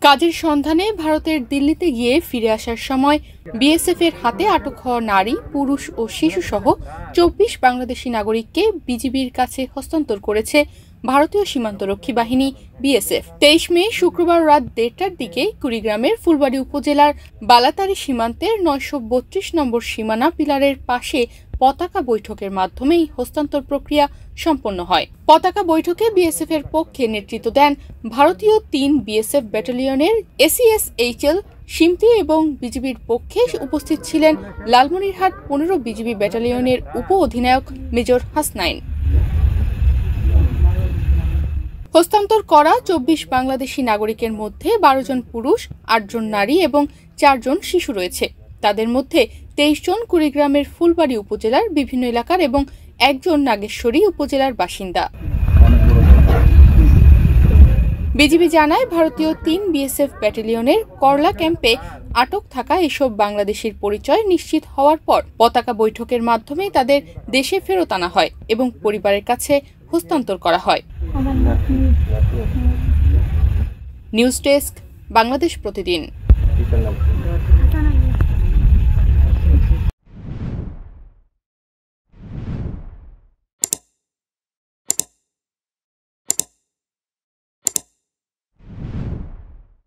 কাজের সন্ধানে ভারতের দিল্লিতে গিয়ে ফিরে আসার সময় বিএসএফ এর হাতে আটক হওয়া নারী, পুরুষ ও শিশুসহ ২৪ বাংলাদেশি নাগরিককে বিজিবির কাছে হস্তান্তর করেছে ভারতীয় সীমান্তরক্ষী বাহিনী বিএসএফ। ২৩ মে শুক্রবার রাত ১:৩০টার দিকে কুড়িগ্রামের ফুলবাড়ী উপজেলার বালাতারি সীমান্তের ৯৩২ নম্বর সীমানা পিলারের পাশে পতাকা বৈঠকের মাধ্যমে এই হস্তান্তর প্রক্রিয়া সম্পন্ন হয়। পতাকা বৈঠকে বিএসএফ এর পক্ষে নেতৃত্ব দেন ভারতীয় ৩ বিএসএফ ব্যাটালিয়নের এসিএসএইচএল সিমতি এবং বিজিবির পক্ষে উপস্থিত ছিলেন লালমনিরহাট ১৫ বিজিবি ব্যাটালিয়নের উপ অধিনায়ক মেজর হাসনাইন। হস্তান্তর করা ২৪ বাংলাদেশি নাগরিকের মধ্যে ১২ জন পুরুষ, ৮ জন নারী এবং ৪ জন শিশু রয়েছে। তাদের মধ্যে ২৩ জন কুড়িগ্রামের ফুলবাড়ী উপজেলার বিভিন্ন এলাকার এবং ১ জন নাগেশ্বরী উপজেলার বাসিন্দা। বিজিবি জানায়, ভারতীয় ৩ বিএসএফ ব্যাটালিয়নের করলা ক্যাম্পে আটক থাকা এসব বাংলাদেশির পরিচয় নিশ্চিত হওয়ার পর পতাকা বৈঠকের মাধ্যমে তাদের দেশে ফেরত আনা হয় এবং পরিবারের কাছে হস্তান্তর করা হয়। নিউজ ডেস্ক, বাংলাদেশ প্রতিদিন।